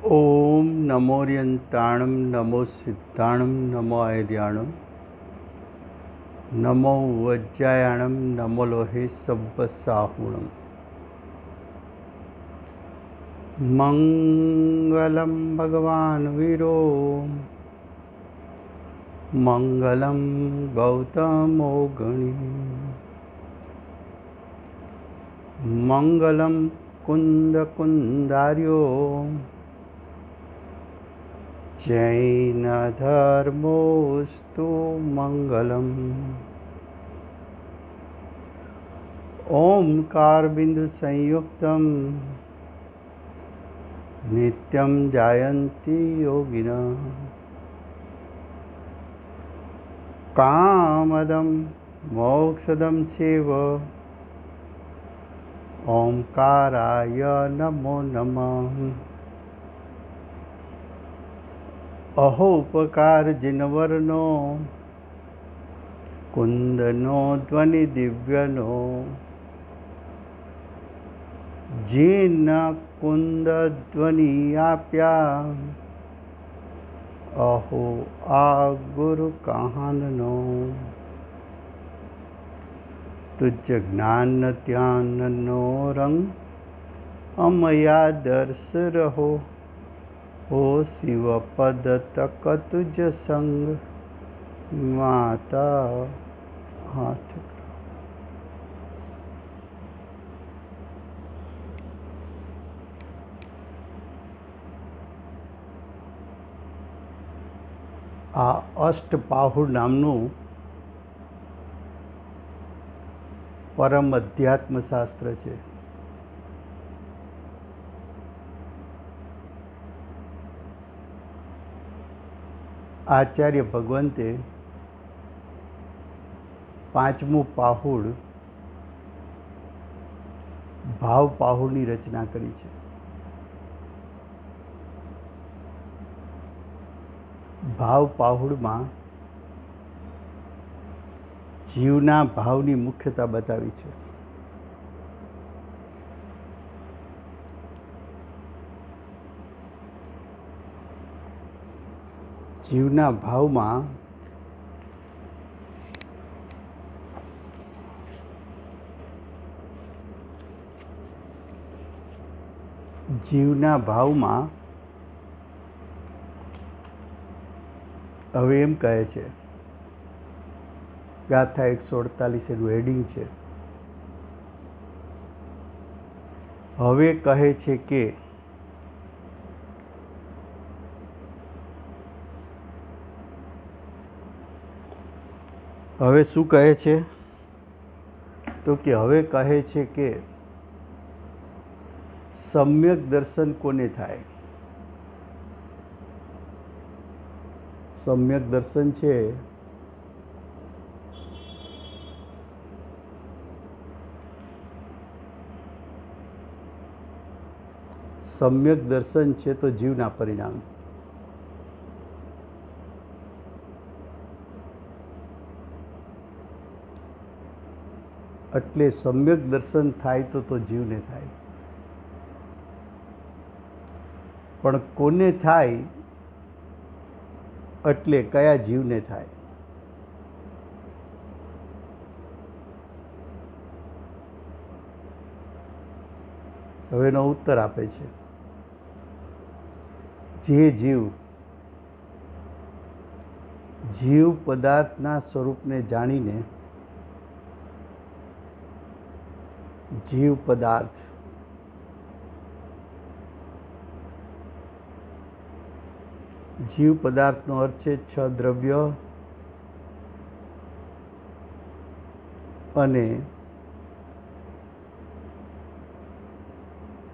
ओम नमोरियंताणं नमो सिद्धाणं नमो आर्याणं नमो वज्रायाणं नमो लोहे सब्बसाहुणं मंगलं भगवान् वीरो मंगलं गौतमो गणी मंगलं कुंदकुंदार्यो जैनधर्मोऽस्तु मंगलम्। ओंकारबिन्दुसंयुक्तं नित्यं जायन्ति योगिनः कामदं मोक्षदं चैव ओंकाराय नमो नमः। अहोपकार जिनवरनो कुंदनो ध्वनि दिव्यनो जिन कुंद ध्वनि आप्या अहो आ गुरु कहाननो तुझ ज्ञान ध्यान रंग अमया दर्श रहो ओ शिव पद तक तुझ संग माता हाथ। आ अष्टपाहुर नामનું પરમ અધ્યાત્મ શાસ્ત્ર છે। આચાર્ય ભગવંતે પાંચમું પાહુડ ભાવ પાહુડની રચના કરી છે। ભાવ પાહુડમાં જીવના ભાવની મુખ્યતા બતાવી છે। જીવના ભાવમાં હવે એમ કહે છે, ગાથા 148 એનું હેડિંગ છે। હવે કહે છે કે હવે શું કહે છે તો કે હવે કહે છે કે સમ્યક દર્શન કોને થાય। સમ્યક દર્શન છે સમ્યક દર્શન છે તો જીવના પરિણામ। એટલે સમ્યક દર્શન થાય તો જીવને થાય, પણ કોને થાય એટલે કયા જીવને થાય। હવે એનો ઉત્તર આપે છે, જે જીવ પદાર્થના સ્વરૂપને જાણીને જીવ પદાર્થ જીવ પદાર્થનો અર્થ છે 6 દ્રવ્ય અને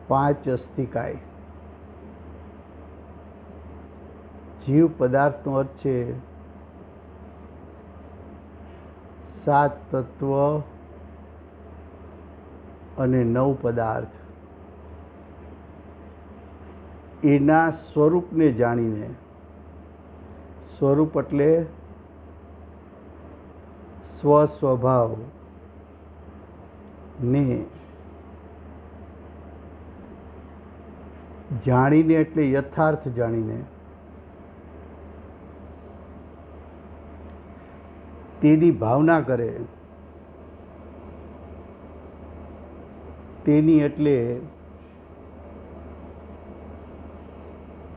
5 અસ્થિકાય। જીવ પદાર્થનો અર્થ છે 7 તત્વ અને 9 પદાર્થ। એના સ્વરૂપને જાણીને, સ્વરૂપ એટલે સ્વસ્વભાવ ને જાણીને એટલે યથાર્થ જાણીને, તેની ભાવના કરે, તેની એટલે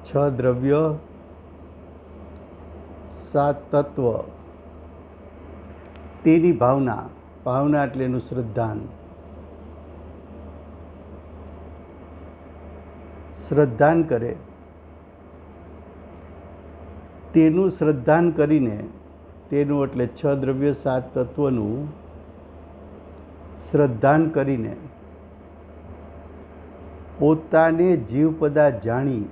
6 દ્રવ્ય 7 તત્વ, તેની ભાવના, ભાવના એટલે એનું શ્રદ્ધાન, શ્રદ્ધાન કરે, તેનું શ્રદ્ધાન કરીને, તેનું એટલે 6 દ્રવ્ય 7 તત્વનું શ્રદ્ધાન કરીને પોતાને જીવપદા જાણી,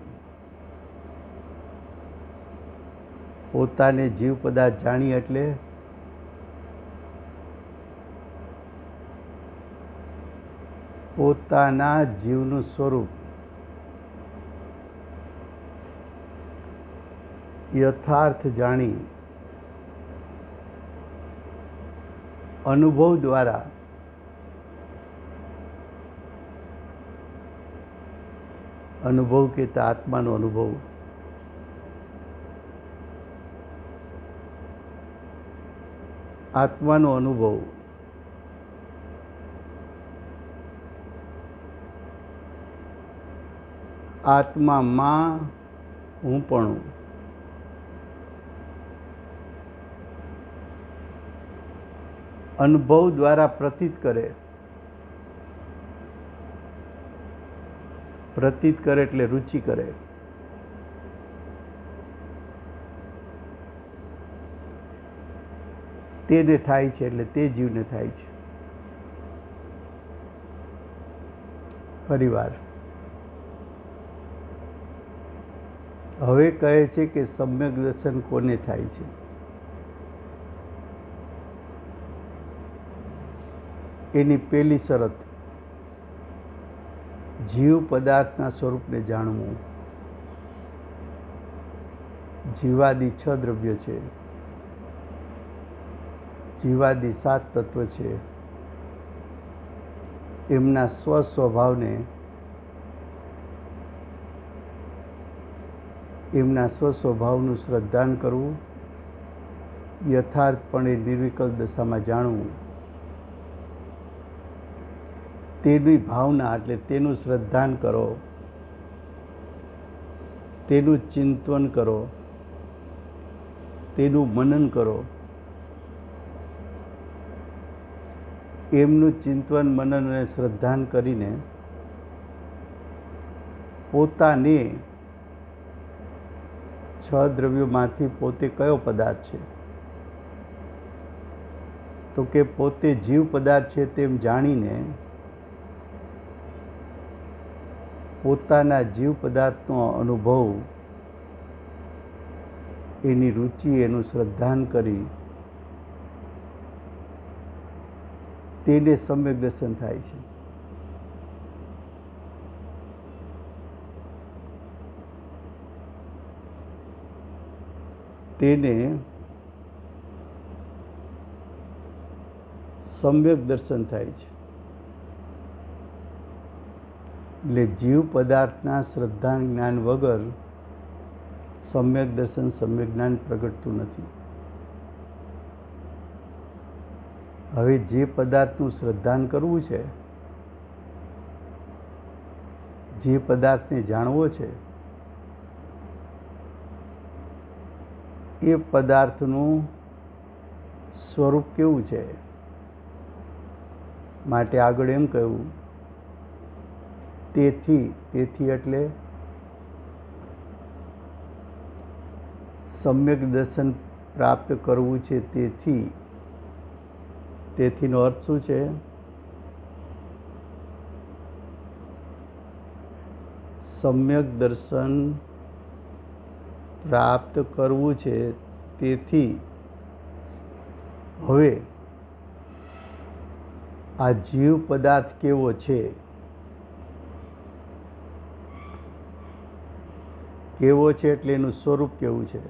પોતાને જીવપદા જાણી એટલે પોતાના જીવનું સ્વરૂપ યથાર્થ જાણી અનુભવ દ્વારા અનુભવ કહેતા આત્માનો અનુભવ, આત્માનો અનુભવ આત્મામાં હું પણ અનુભવ દ્વારા પ્રતીત કરે, પ્રતીત કરે એટલે રુચિ કરે, તેને થાય છે એટલે તે જીવને થાય છે. ફરીવાર હવે કહે છે કે સમ્યક દર્શન કોને થાય છે? એની પહેલી શરત જીવ પદાર્થના સ્વરૂપને જાણવું. જીવાદિ 6 દ્રવ્ય છે, જીવાદિ 7 તત્વ છે, એમના સ્વસ્વભાવને, એમના સ્વસ્વભાવનું શ્રદ્ધાન કરવું, યથાર્થપણે નિર્વિકલ્પ દશામાં જાણવું, તેની ભાવના એટલે તેનું શ્રદ્ધાન કરો, તેનું ચિંતન કરો, તેનું મનન કરો. એમનું ચિંતન મનન અને શ્રદ્ધાન કરીને પોતાને 6 દ્રવ્યોમાંથી પોતે કયો પદાર્થ છે? તો કે પોતે જીવ પદાર્થ છે તેમ જાણીને પોતાના જીવ પદાર્થનો અનુભવ, એની રુચિ, એનું શ્રદ્ધાન કરી તેને સમ્યક દર્શન થાય છે. તેને સમ્યક દર્શન થાય છે. એટલે જીવ પદાર્થના શ્રદ્ધા જ્ઞાન વગર સમ્યક દર્શન, સમ્યક જ્ઞાન પ્રગટતું નથી. હવે જે પદાર્થનું શ્રદ્ધાન કરવું છે, જે પદાર્થને જાણવો છે, એ પદાર્થનું સ્વરૂપ કેવું છે? માટે આગળ એમ કહ્યું, તેથી એટલે સમ્યક દર્શન પ્રાપ્ત કરવું છે. તેથીનો અર્થ શું છે? સમ્યક દર્શન પ્રાપ્ત કરવું છે. તેથી હવે આ જીવ પદાર્થ કેવો છે? કેવો છે એટલે એનું સ્વરૂપ કેવું છે?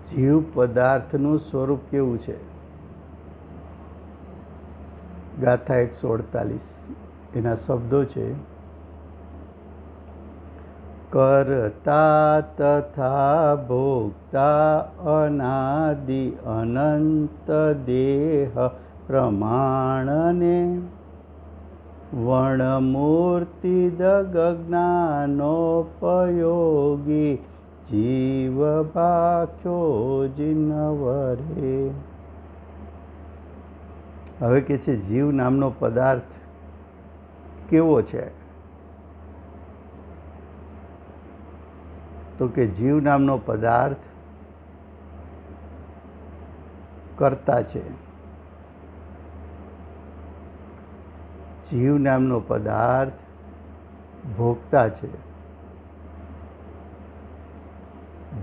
જીવ પદાર્થનું સ્વરૂપ કેવું છે? ગાથા 148 એના શબ્દો છે, કરતા તથા ભોગતા અનાદિ અનંત દેહ પ્રમાણને વર્ણમૂર્તિ દગજ્ઞાનોપયોગી જીવ ભાખ્યો જીનવરે. હવે કે છે જીવ નામનો પદાર્થ કેવો છે? તો કે જીવ નામનો પદાર્થ કર્તા છે. જીવ નામનો પદાર્થ ભોગતા છે.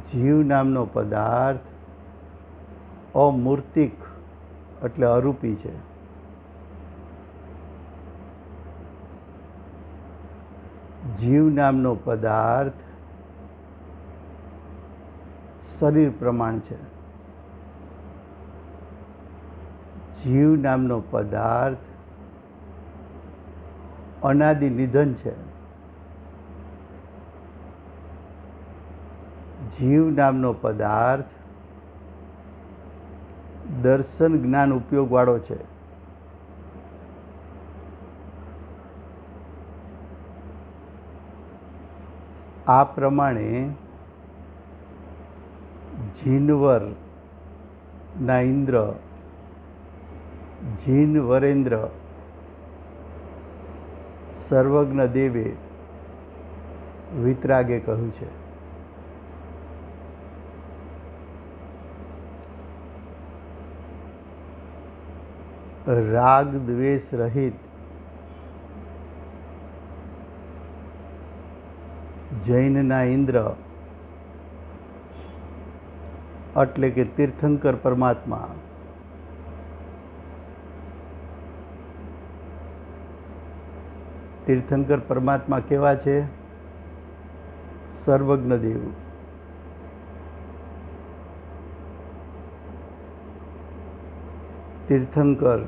જીવ નામનો પદાર્થ અમૂર્તિક એટલે અરૂપી છે. જીવ નામનો પદાર્થ શરીર પ્રમાણ છે. જીવ નામનો પદાર્થ અનાદિ નિધન છે. જીવ નામનો પદાર્થ દર્શન જ્ઞાન ઉપયોગવાળો છે. આ પ્રમાણે જીનવર ના ઇન્દ્ર જીન વરેન્દ્ર સર્વજ્ઞ દેવે વિતરાગે કહ્યું છે. રાગ દ્વેષ રહિત જૈનના ઇન્દ્ર એટલે કે તીર્થંકર પરમાત્મા તીર્થંકર પરમાત્મા કેવા છે? સર્વજ્ઞ દેવ. તીર્થંકર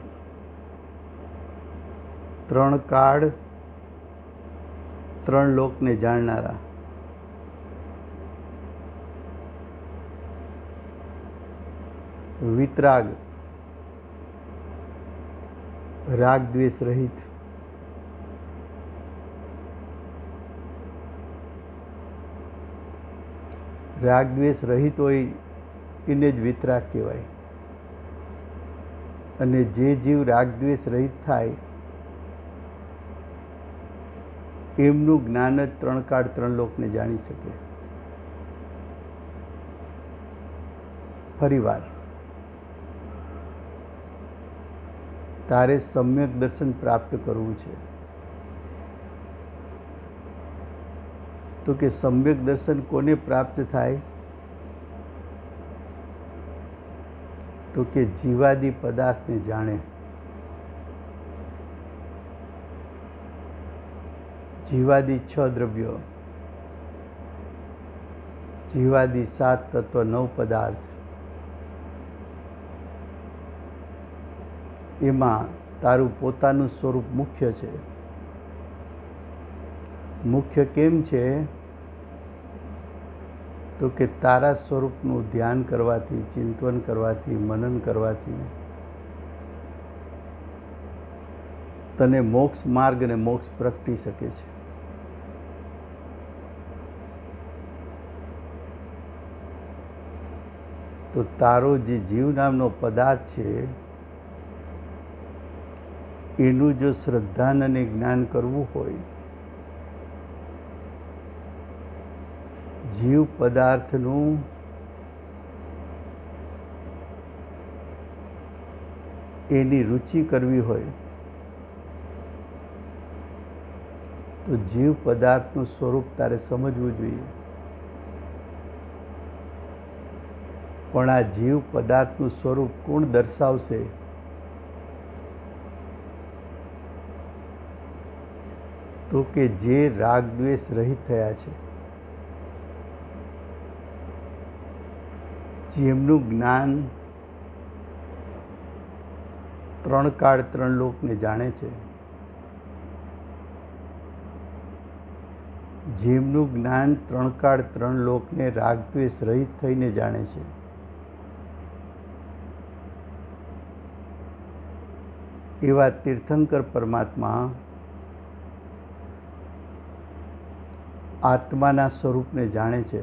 ત્રણ કાળ ત્રણ લોકને જાણનારા. વિતરાગ રાગ દ્વેષ રહિત. રાગ દ્વેષ રહિત હોય એને જ વિતરાગ કહેવાય. અને જે જીવ રાગ દ્વેષ રહિત થાય એમનું જ્ઞાન જ ત્રણ કાળ ત્રણ લોકને જાણી શકે. ફરીવાર તારે સમ્યક દર્શન પ્રાપ્ત કરવું છે તો કે સમ્યક દર્શન કોને પ્રાપ્ત થાય? તો કે જીવાદી પદાર્થને જાણે. જીવાદી 6 દ્રવ્યો, જીવાદી 7 તત્વ 9 પદાર્થ, એમાં તારું પોતાનું સ્વરૂપ મુખ્ય છે. મુખ્ય કેમ છે? તો કે તારા સ્વરૂપનું ધ્યાન કરવાથી, ચિંતન કરવાથી, મનન કરવાથી તને મોક્ષ માર્ગ અને મોક્ષ પ્રગટી શકે છે. તો તારો જે જીવ નામનો પદાર્થ છે એનું જો શ્રદ્ધાન અને જ્ઞાન કરવું હોય, જીવ પદાર્થનું એની રુચિ કરવી હોય તો જીવ પદાર્થનું સ્વરૂપ તારે સમજવું જોઈએ. પણ આ જીવ પદાર્થનું સ્વરૂપ કોણ દર્શાવશે? તો કે જે રાગ દ્વેષ રહિત થયા છે, જેમનું જ્ઞાન ત્રણ કાળ ત્રણ લોકને જાણે છે. જીવનું જ્ઞાન ત્રણ કાળ ત્રણ લોકને રાગદ્વેષ રહિત થઈને જાણે છે. એવા તીર્થંકર પરમાત્મા આત્માના સ્વરૂપને જાણે છે.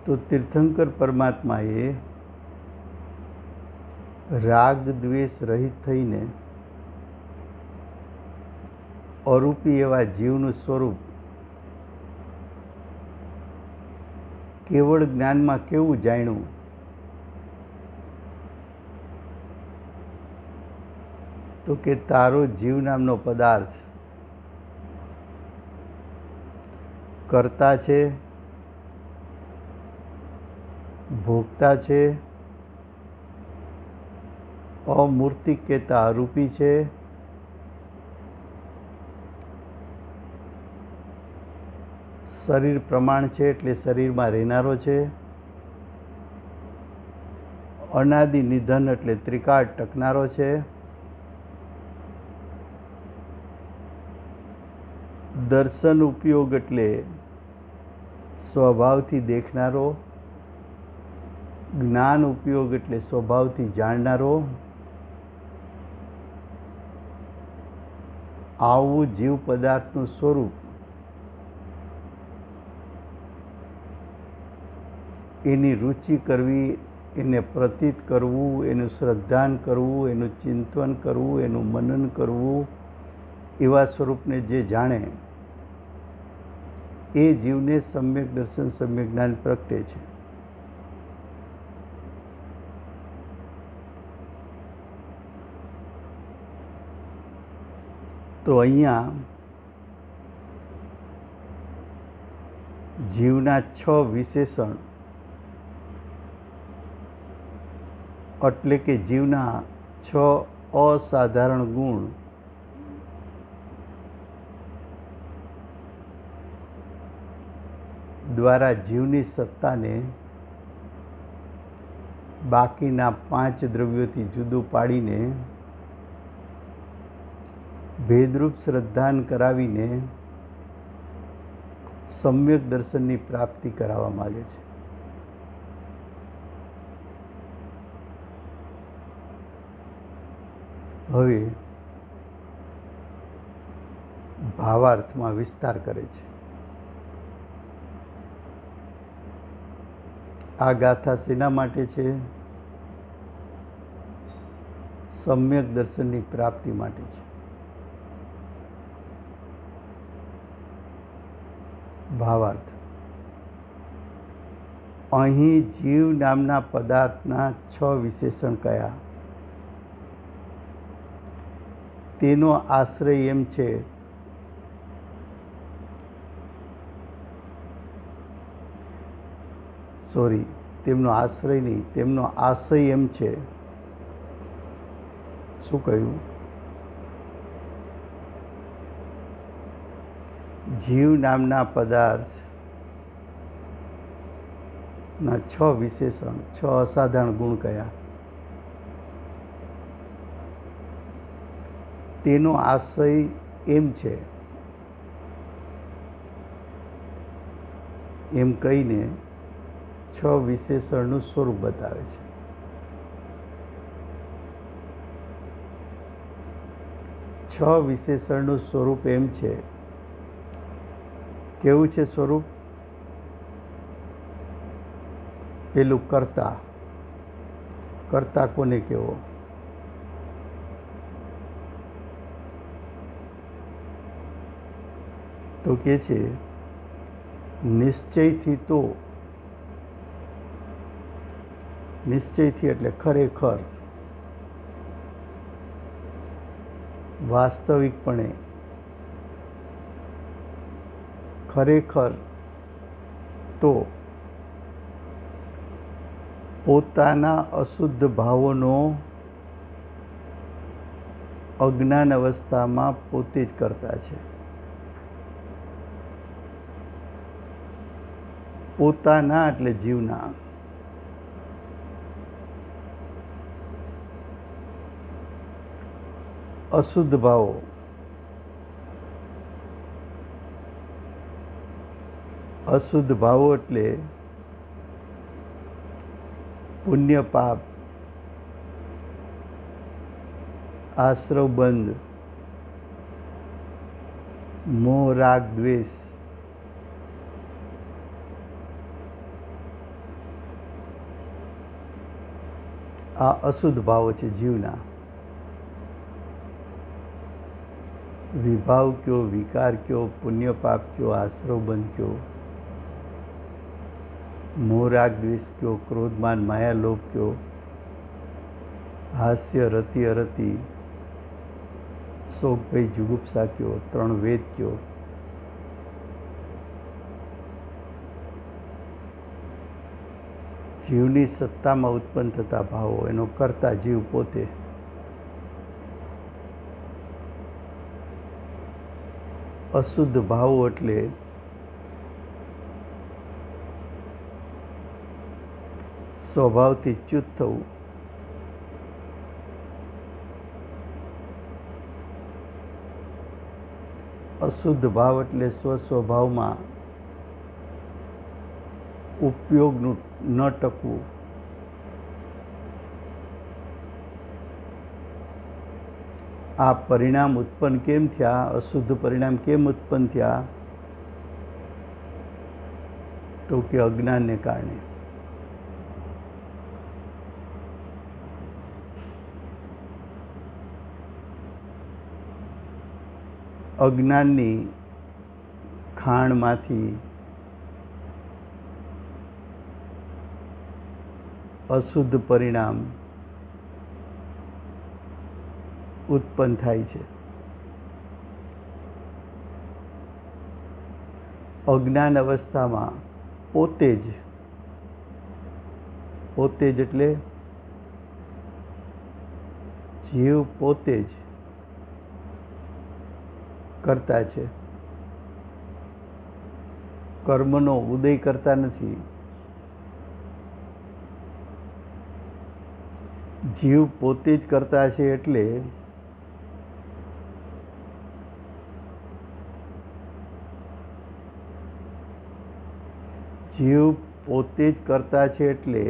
તો તીર્થંકર પરમાત્માએ રાગ દ્વેષ રહિત થઈને અરૂપી એવા જીવનું સ્વરૂપ કેવળ જ્ઞાનમાં કેવું જાણ્યું? તો કે તારો જીવ નામનો પદાર્થ કર્તા છે, ભોગતા છે, અમૂર્તિક કહેતા અરૂપી છે, શરીર પ્રમાણ છે એટલે શરીરમાં રહેનારો છે, અનાદિ નિધન એટલે ત્રિકાળ ટકનારો છે, દર્શન ઉપયોગ એટલે સ્વભાવથી દેખનારો, જ્ઞાન ઉપયોગ એટલે સ્વભાવથી જાણનારો, આવું જીવ પદાર્થનું સ્વરૂપ એની રુચિ કરવી, એને પ્રતીત કરવું, એનું શ્રદ્ધાન કરવું, એનું ચિંતન કરવું, એનું મનન કરવું, એવા સ્વરૂપને જે જાણે એ જીવને સમ્યક દર્શન સમ્યક જ્ઞાન પ્રગટે છે. તો અહીંયા જીવના 6 વિશેષણ એટલે કે જીવના 6 અસાધારણ ગુણ દ્વારા જીવની સત્તાને બાકીના 5 દ્રવ્યોથી જુદું પાડીને ભેદરૂપ શ્રદ્ધાન કરાવીને સમ્યક દર્શનની પ્રાપ્તિ કરાવવા માગે છે. હવે ભાવાર્થમાં વિસ્તાર કરે છે. આ ગાથા શેના માટે છે? સમ્યક દર્શનની પ્રાપ્તિ માટે છે. ભાવાર્થ: અહીં જીવ નામના પદાર્થના 6 વિશેષણ કયા? તેનો આશ્રય એમ છે તેમનો આશ્રય નહીં, તેમનો આશય એમ છે. શું કહ્યું? જીવ નામના પદાર્થના 6 વિશેષણ, 6 અસાધારણ ગુણ કયા? તેનો આશય એમ છે એમ કહીને 6 વિશેષણનું સ્વરૂપ બતાવે છે. છ વિશેષણનું સ્વરૂપ એમ છે. કેવું છે સ્વરૂપ? પેલું કર્તા. કર્તા કોને કહેવો? તો કે છે નિશ્ચયથી. તો નિશ્ચયથી એટલે ખરેખર, વાસ્તવિકપણે, ખરેખર તો પોતાના અશુદ્ધ ભાવોનો અજ્ઞાન અવસ્થામાં પોતે જ કરતા છે. પોતાના એટલે જીવના. અશુદ્ધ ભાવો, અશુદ્ધ ભાવો એટલે પુણ્ય પાપ, આશ્રવ બંધ, મોહ રાગ દ્વેષ, આ અશુદ્ધ ભાવો છે જીવના. વિભાવ કયો, વિકાર કયો, પુણ્ય પાપ કયો, આશ્રવ બંધ કયો, મોહ રાગ દ્વેષ કયો, ક્રોધ માન માયા લોભ કયો, હાસ્ય રતિ અરતિ, શોક ભય જુગુપ્સા કયો, ત્રણ વેદ કયો, જીવની સત્તામાં ઉત્પન્ન થતા ભાવો, એનો કરતા જીવ પોતે. અશુદ્ધ ભાવો એટલે સ્વભાવથી ચ્યુત થવું, અશુદ્ધ ભાવ એટલે સ્વસ્વભાવમાં ઉપયોગનું ન ટકવું. આ પરિણામ ઉત્પન્ન કેમ થયા, અશુદ્ધ પરિણામ કેમ ઉત્પન્ન થયા? તો કે અજ્ઞાનને કારણે. અજ્ઞાનની ખાણમાંથી અશુદ્ધ પરિણામ ઉત્પન્ન થાય છે. અજ્ઞાન અવસ્થામાં પોતે જ એટલે જીવ પોતે જ કરતા છે, કર્મનો ઉદય કરતા નથી. જીવ પોતે જ કરતા છે એટલે જીવ પોતે જ કરતા છે એટલે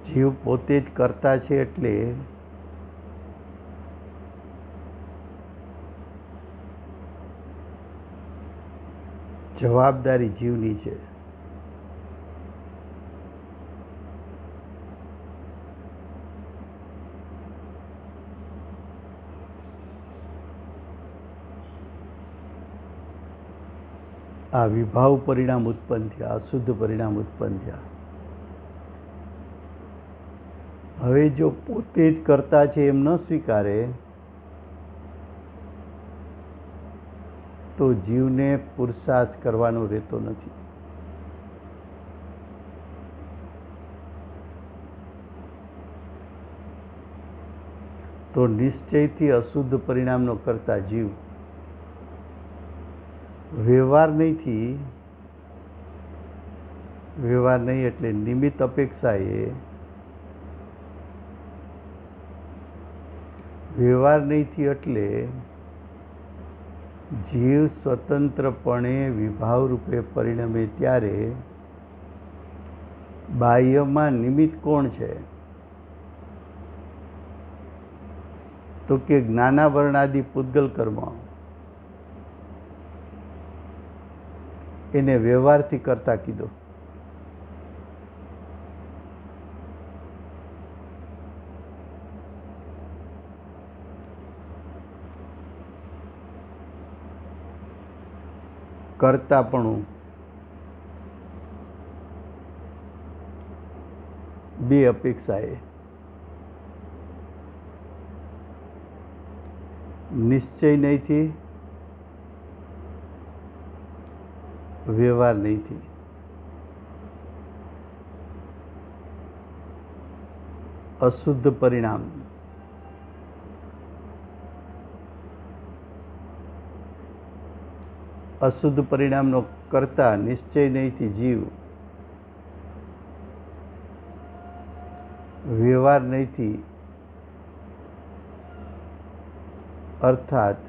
જીવ પોતે જ કરતા છે એટલે જવાબદારી જીવની છે. આ વિભાવ પરિણામ ઉત્પન્ન થયા, અશુદ્ધ પરિણામ ઉત્પન્ન થયા. હવે જો પોતે જ કરતા છે એમ ન સ્વીકારે તો જીવને પુરુષાર્થ કરવાનો રહેતો નથી. તો નિશ્ચયથી અશુદ્ધ પરિણામનો કરતા જીવ વ્યવહાર નહીં એટલે નિમિત્ત અપેક્ષાએ વ્યવહાર નહીંથી એટલે જીવ સ્વતંત્રપણે વિભાવ રૂપે પરિણમે ત્યારે બાહ્યમાં નિમિત્ત કોણ છે? તો કે જ્ઞાનાવરણાદિ પૂતગલ કર્મ. એને વ્યવહારથી કરતા કીધો. કરતાપણું બે અપેક્ષાએ નિશ્ચય નહીંથી વ્યવહાર નહીંથી. અશુદ્ધ પરિણામ અશુદ્ધ પરિણામનો કરતા નિશ્ચય નહીંથી જીવ વ્યવહાર નહીંથી અર્થાત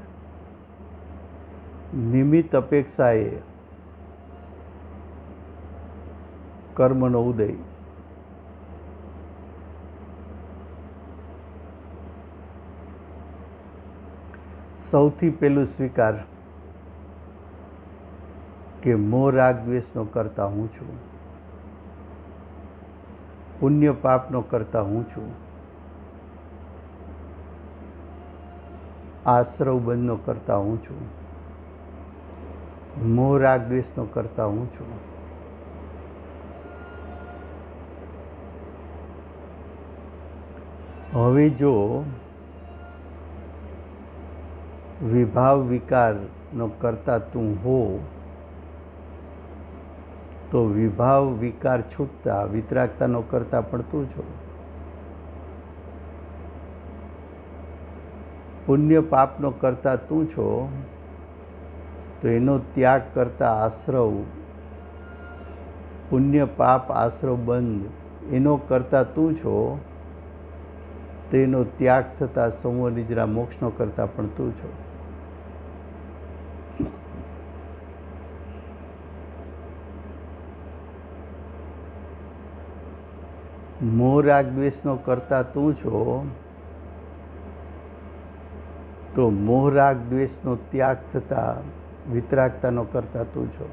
નિમિત્ત અપેક્ષાએ કર્મનો ઉદય. સૌથી પહેલું સ્વીકાર કે મોહ રાગ દ્વેષનો કરતા હું છું, પુણ્ય પાપનો કરતા હું છું, આશ્રવ બંધનો કરતા હું છું, મોહ રાગ દ્વેષનો કરતા હું છું. હવે જો વિભાવ વિકારનો કરતા તું હો તો વિભાવ વિકાર છૂટતા વિતરાગતાનો કરતા પણ તું છો. પુણ્ય પાપનો કરતા તું છો તો એનો ત્યાગ કરતા આશ્રવ, પુણ્ય પાપ આશ્રવ બંધ એનો કરતા તું છો, તેનો ત્યાગ થતા સંવર નિદ્રા મોક્ષનો કરતા પણ તું છો. મોહ રાગ દ્વેષનો કરતા તું છો તો મોહ રાગ દ્વેષનો ત્યાગ થતા વિતરાગતાનો કરતા તું છો.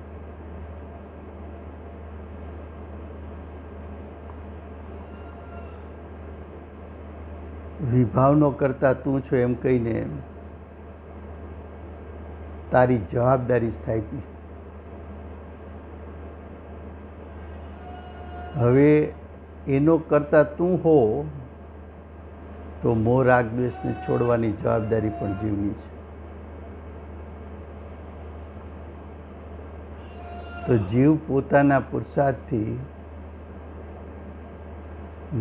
વિભાવનો કરતા તું છો એમ કહીને તારી જવાબદારી સ્થાપી. હવે એનો કરતા તું હો તો મોહ રાગ દ્વેષને છોડવાની જવાબદારી પણ જીવની છે. તો જીવ પોતાના પુરુષાર્થથી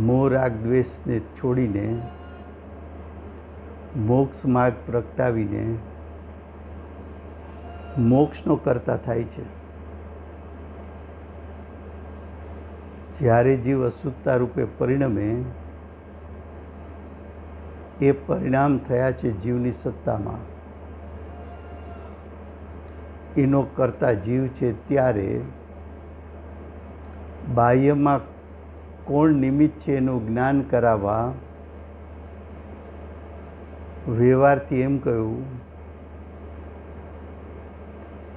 મોહ રાગ દ્વેષને છોડીને મોક્ષ માર્ગ પ્રગટાવીને મોક્ષનો કરતા થાય છે. જ્યારે જીવ અશુદ્ધતા રૂપે પરિણમે એ પરિણામ થયા છે જીવની સત્તામાં, એનો કરતા જીવ છે. ત્યારે બાહ્યમાં કોણ નિમિત્ત છે એનું જ્ઞાન કરાવવા વ્યવહારથી એમ કહ્યું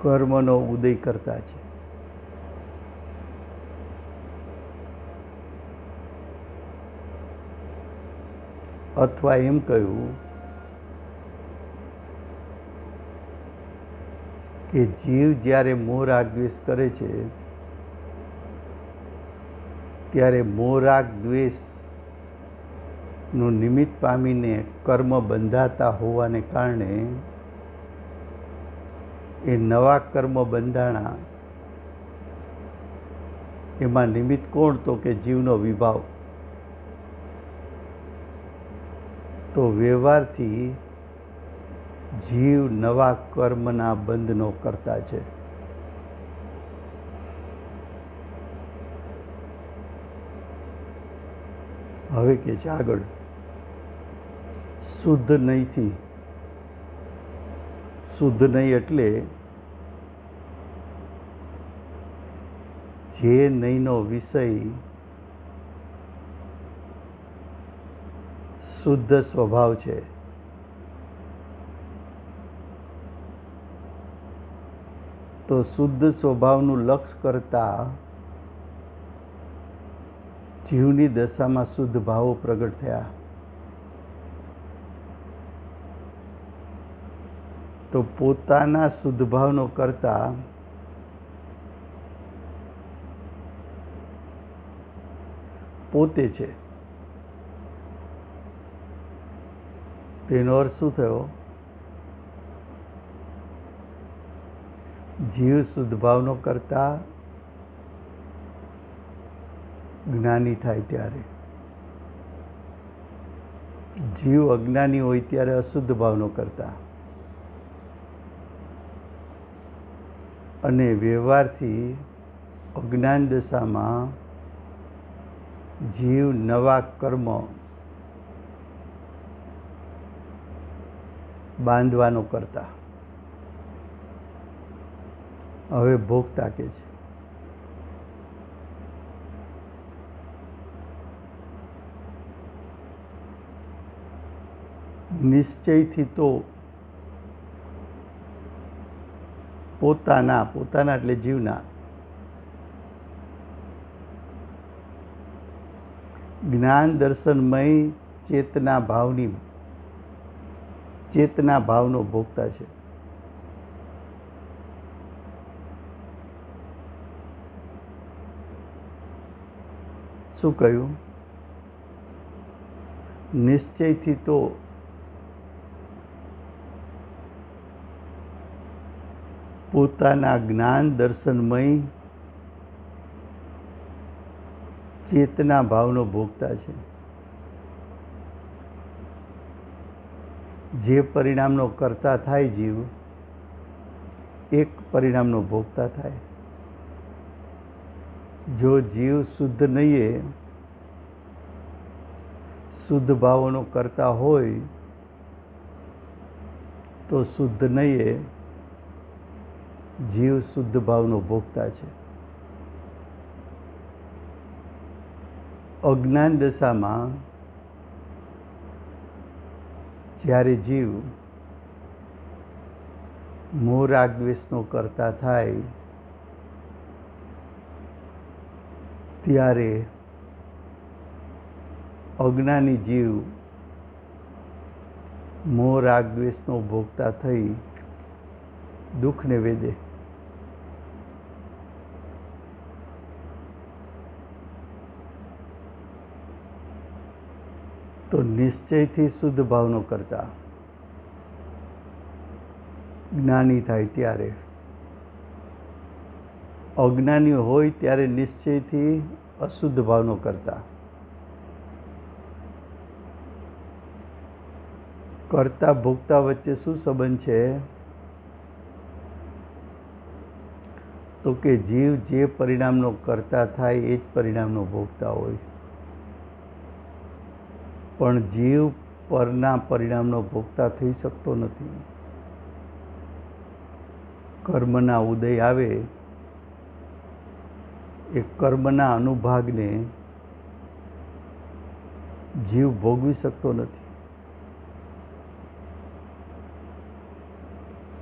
કર્મનો ઉદય કરતા છે. અથવા એમ કહ્યું કે જીવ જ્યારે મોહ રાગ દ્વેષ કરે છે ત્યારે મોહ રાગ દ્વેષનું નિમિત્ત પામીને કર્મ બંધાતા હોવાને કારણે એ નવા કર્મ બંધાણા. એમાં નિમિત્ત કોણ? તો કે જીવનો વિભાવ. તો વ્યવહારથી જીવ નવા કર્મના બંધનો કરતા છે. હવે કે છે આગળ, શુદ્ધ નહીંથી. શુદ્ધ નહીં એટલે જે નહીંનો વિષય શુદ્ધ સ્વભાવ છે. તો શુદ્ધ સ્વભાવનું લક્ષ્ય કરતા જીવની દશામાં શુદ્ધ ભાવો પ્રગટ થયા. તો પોતાના શુદ્ધ ભાવનો કરતા પોતે છે. તેનો અર્થ શું થયો? જીવ શુદ્ધ ભાવનો કરતા જ્ઞાની થાય ત્યારે, જીવ અજ્ઞાની હોય ત્યારે અશુદ્ધ ભાવનો કરતા, અને વ્યવહારથી અજ્ઞાન દશામાં જીવ નવા કર્મ બાંધવાનો કરતા હવે ભોગતા કે છે. નિશ્ચયથી તો પોતાના એટલે જીવના જ્ઞાન દર્શનમય ચેતના ભાવનો ભોગતા છે. શું કહ્યું? નિશ્ચયથી તો પોતાના જ્ઞાન દર્શનમય ચેતના ભાવનો ભોગતા છે. જે પરિણામનો કરતા થાય જીવ, એક પરિણામનો ભોગતા થાય. જો જીવ શુદ્ધ નહીં, શુદ્ધ ભાવોનો કરતા હોય તો શુદ્ધ નહીં જીવ શુદ્ધ ભાવનો ભોગતા છે. અજ્ઞાન દશામાં જ્યારે જીવ મોહ રાગ દ્વેષનો કરતા થાય ત્યારે અજ્ઞાની જીવ મોહ રાગ દ્વેષનો ભોગતા થઈ દુઃખને વેદે. તો નિશ્ચયથી શુદ્ધ ભાવનો કરતા જ્ઞાની થાય ત્યારે, અજ્ઞાની હોય ત્યારે નિશ્ચયથી અશુદ્ધ ભાવનો કરતા. કરતા ભોગતા વચ્ચે શું સંબંધ છે? તો કે જીવ જે પરિણામનો કરતા થાય એ જ પરિણામનો ભોગતા હોય, પણ જીવ પરના પરિણામનો ભોગતા થઈ શકતો નથી. કર્મના ઉદય આવે એ કર્મના અનુભાગને જીવ ભોગવી શકતો નથી.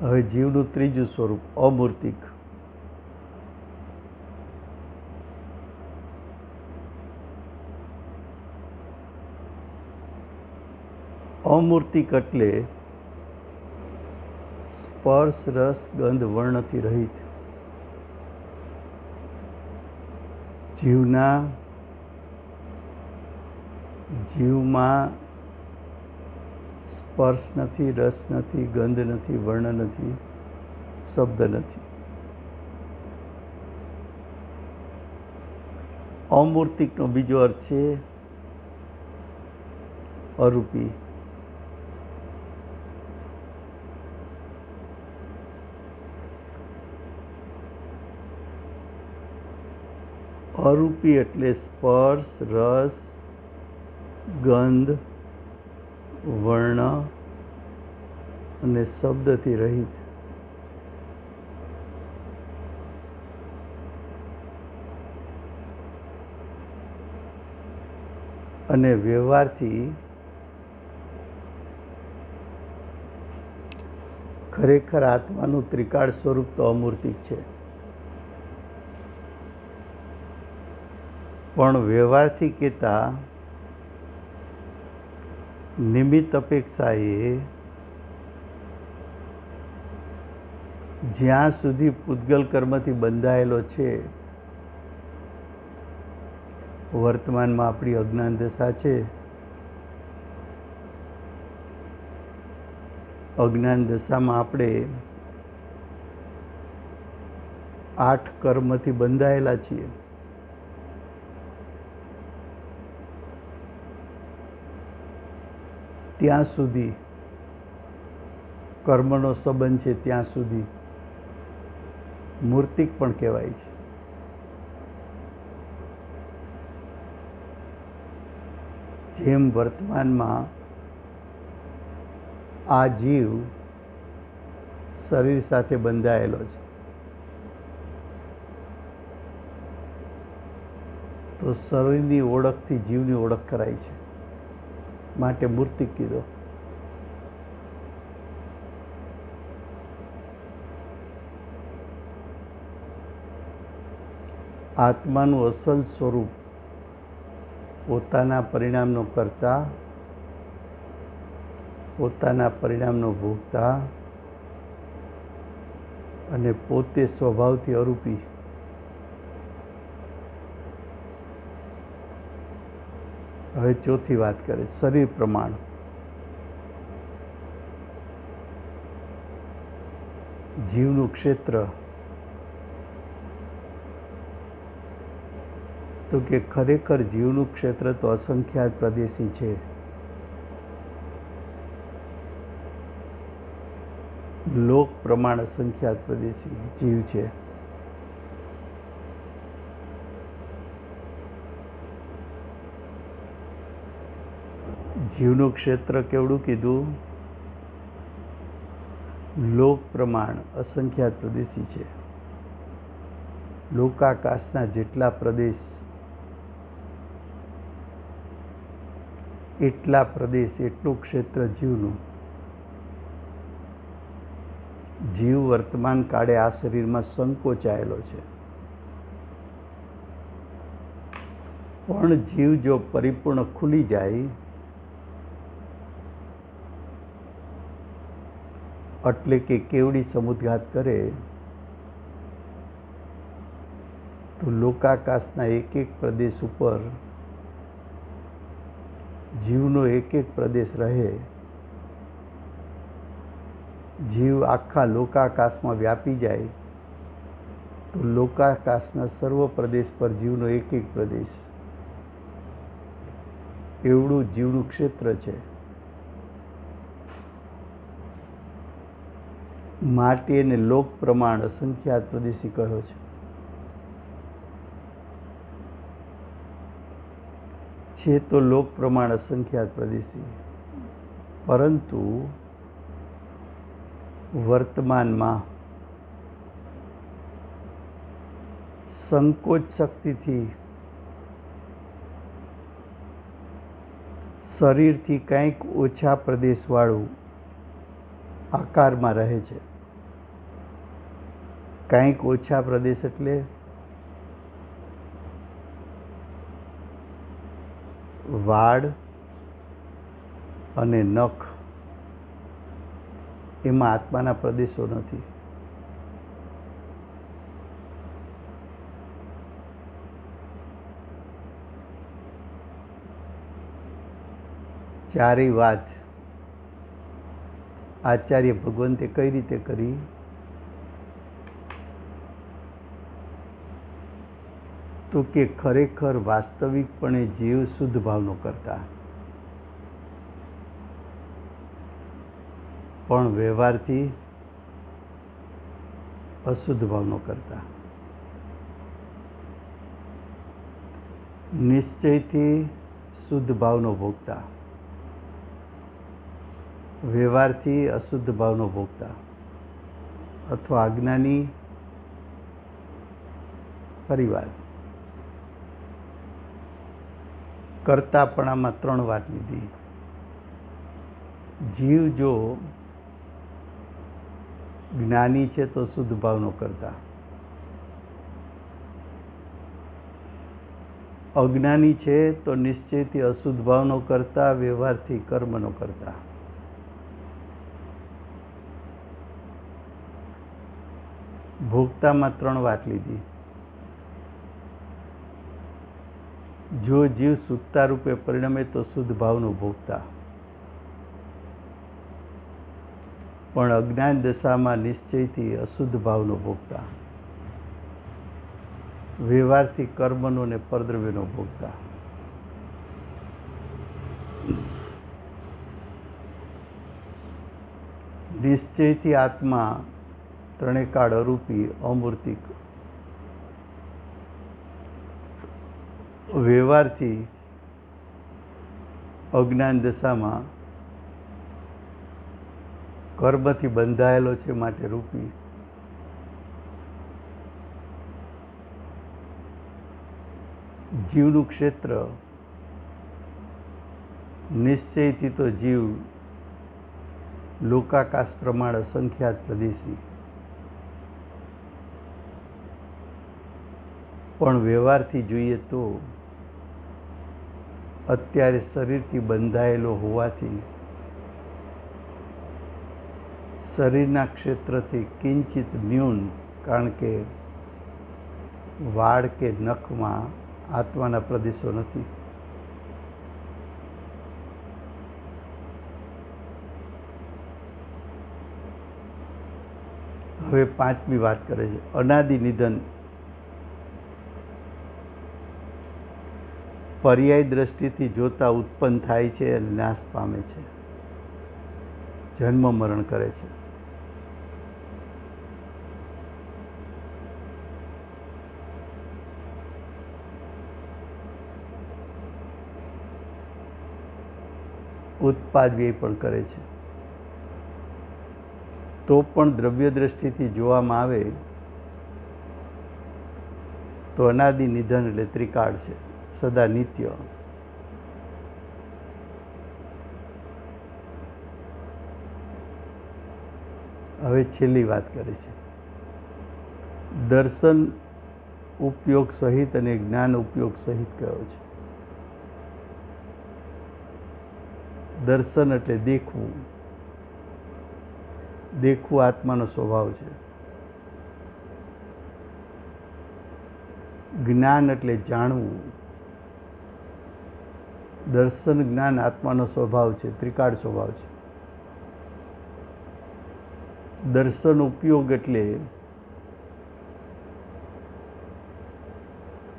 હવે જીવનું ત્રીજું સ્વરૂપ અમૂર્તિક. અમૂર્તિક એટલે સ્પર્શ રસ ગંધ વર્ણથી રહિત. જીવમાં સ્પર્શ નથી, રસ નથી, ગંધ નથી, વર્ણ નથી, શબ્દ નથી. અમૂર્તિકનો બીજો અર્થ છે અરૂપી. અરૂપી એટલે સ્પર્શ રસ ગંધ વર્ણ અને શબ્દથી રહિત. અને વ્યવહારથી ખરેખર આત્માનું ત્રિકાળ સ્વરૂપ તો અમૂર્તિક છે, પણ વ્યવહારથી કહેતા નિમિત્ત અપેક્ષાએ જ્યાં સુધી પૂતગલ કર્મથી બંધાયેલો છે, વર્તમાનમાં આપણી અજ્ઞાન દશા છે, અજ્ઞાન દશામાં આપણે 8 કર્મથી બંધાયેલા છીએ. ત્યાં સુધી કર્મનો સંબંધ છે, ત્યાં સુધી મૂર્તિક પણ કહેવાય છે. જેમ વર્તમાનમાં આ જીવ શરીર સાથે બંધાયેલો છે, તો શરીરની ઓળખથી જીવની ઓળખ કરાય છે, માટે મૂર્તિક કીધો. આત્માનું અસલ સ્વરૂપ પોતાના પરિણામનો કરતા, પોતાના પરિણામનો ભોગતા અને પોતે સ્વભાવથી અરૂપી. હવે ચોથી વાત કરે, શરીર પ્રમાણ. જીવનું ક્ષેત્ર, તો કે ખરેખર જીવનું ક્ષેત્ર તો અસંખ્યાત પ્રદેશી છે. લોક પ્રમાણ અસંખ્યાત પ્રદેશી જીવ છે. જીવનું ક્ષેત્ર કેવડું કીધું? લોક પ્રમાણ અસંખ્યાત પ્રદેશી છે. લોકાકાશના જેટલા પ્રદેશ એટલા પ્રદેશ, એટલું ક્ષેત્ર જીવનું. જીવ વર્તમાન કાળે આ શરીરમાં સંકોચાયેલો છે, પણ જીવ જો પરિપૂર્ણ ખુલી જાય, એટલે કે કેવડી સમુદ્ઘાત કરે, તો લોકાકાશના એક એક પ્રદેશ ઉપર જીવનો એક એક પ્રદેશ રહે. જીવ આખા લોકાકાશમાં વ્યાપી જાય, તો લોકાકાશના સર્વ પ્રદેશ પર જીવનો એક એક પ્રદેશ, એવડું જીવનું ક્ષેત્ર છે. માટે એને લોક પ્રમાણ અસંખ્યાત પ્રદેશી કહ્યો છે. તો લોક પ્રમાણ અસંખ્યાત પ્રદેશી, પરંતુ વર્તમાનમાં સંકોચ શક્તિથી શરીરથી કંઈક ઓછા પ્રદેશવાળું આકારમાં રહે છે. કંઈક ઓછા પ્રદેશ એટલે વાળ અને નખ, એમાં આત્માના પ્રદેશો નથી. ચારેય વાત આચાર્ય ભગવંતે કઈ રીતે કરી? તો કે ખરેખર વાસ્તવિકપણે જીવ શુદ્ધ ભાવનો કરતા, પણ વ્યવહારથી અશુદ્ધ ભાવનો કરતા. નિશ્ચયથી શુદ્ધ ભાવનો ભોગતા, વ્યવહારથી અશુદ્ધ ભાવનો ભોગતા, અથવા અજ્ઞાની પરિવાર. કરતાપણામાં ત્રણ વાત લીધી. જીવ જો જ્ઞાની છે તો શુદ્ધ ભાવનો કરતા, અજ્ઞાની છે તો નિશ્ચયથી અશુદ્ધ ભાવનો કરતા, વ્યવહારથી કર્મનો કરતા. ભોગતામાં ત્રણ વાત લીધી. જો જીવ સુક્તા રૂપે પરિણમે તો શુદ્ધ ભાવનો ભોગતા, પણ અજ્ઞાન દશામાં નિશ્ચયથી અશુદ્ધ ભાવનો ભોગતા, વ્યવહારથી કર્મનો ને પરદ્રવ્યનો ભોગતા. નિશ્ચયથી આત્મા ત્રણેકાળ અરૂપી અમૂર્તિક, વ્યવહારથી અજ્ઞાન દશામાં કર્મથી બંધાયેલો છે, માટે રૂપી જીવનું ક્ષેત્ર નિશ્ચયથી તો જીવ લોકાકાશ પ્રમાણ અસંખ્યાત પ્રદેશી, પણ વ્યવહારથી જોઈએ તો અત્યારે શરીરથી બંધાયેલો હોવાથી શરીરના ક્ષેત્રથી કિંચિત ન્યૂન, કારણ કે વાળ કે નખમાં આત્માના પ્રદેશો નથી. હવે પાંચમી વાત કરે છે, અનાદિ નિધન. પર્યાય દ્રષ્ટિથી જોતા ઉત્પન્ન થાય છે અને નાશ પામે છે, જન્મ મરણ કરે છે. ઉત્પાદ વ્યય પણ કરે છે. તો પણ દ્રવ્ય દ્રષ્ટિથી જોવામાં આવે તો અનાદિ નિધન એટલે ત્રિકાળ છે, સદા નિત્ય. હવે છેલ્લી વાત કરે છે, દર્શન ઉપયોગ સહિત અને જ્ઞાન ઉપયોગ સહિત કયો છે. દર્શન એટલે દેખવું, દેખવું આત્માનો સ્વભાવ છે. જ્ઞાન એટલે જાણવું, દર્શન જ્ઞાન આત્માનો સ્વભાવ છે, ત્રિકાળ સ્વભાવ છે. દર્શન ઉપયોગ એટલે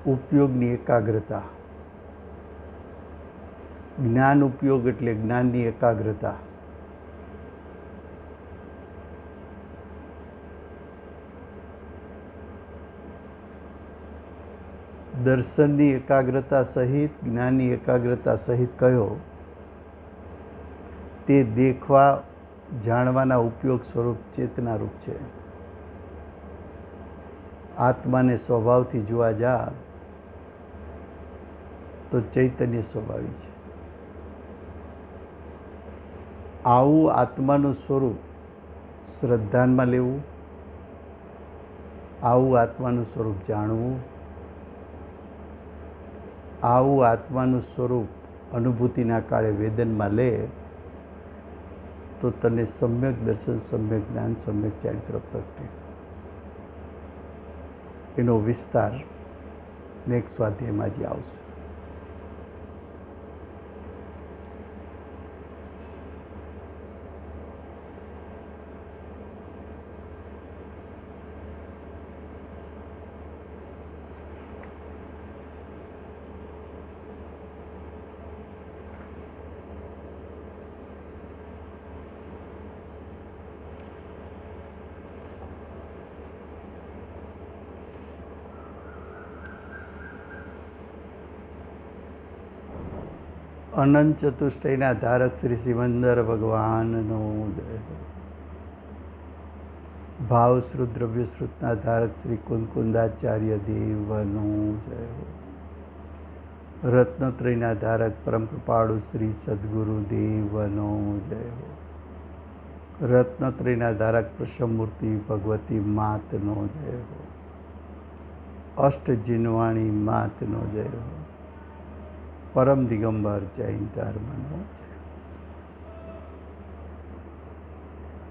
ઉપયોગની એકાગ્રતા, જ્ઞાન ઉપયોગ એટલે જ્ઞાનની એકાગ્રતા. દર્શનની એકાગ્રતા સહિત જ્ઞાનની એકાગ્રતા સહિત કયો તે દેખવા જાણવાના ઉપયોગ સ્વરૂપ ચેતનારૂપ છે. આત્માને સ્વભાવથી જોવા જા તો ચૈતન્ય સ્વભાવી છે. આવું આત્માનું સ્વરૂપ શ્રદ્ધાનમાં લેવું, આવું આત્માનું સ્વરૂપ જાણવું, આવું આત્માનું સ્વરૂપ અનુભૂતિના કાળે વેદનમાં લે તો તને સમ્યક દર્શન, સમ્યક જ્ઞાન, સમ્યક ચારિત્ર પ્રગટે. એનો વિસ્તાર નેક્સ્ટ સ્વાધ્યાયમાં જ આવશે. અનંત ચતુષ્ટયના ધારક શ્રી સિમંદર ભગવાનનો જય હો. ભાવ શ્રુત દ્રવ્ય શ્રુતના ધારક શ્રી કુંદકુંદાચાર્ય દેવનો જય હો. રત્નત્રયના ધારક પરમ કૃપાળુ શ્રી સદગુરુ દેવનો જય હો. રત્નત્રયના ધારક પ્રસમમૂર્તિ ભગવતી માતનો જય હો. અષ્ટજીનવાણી માતનો જય હો. પરમ દિગંબર જૈન ધર્મનો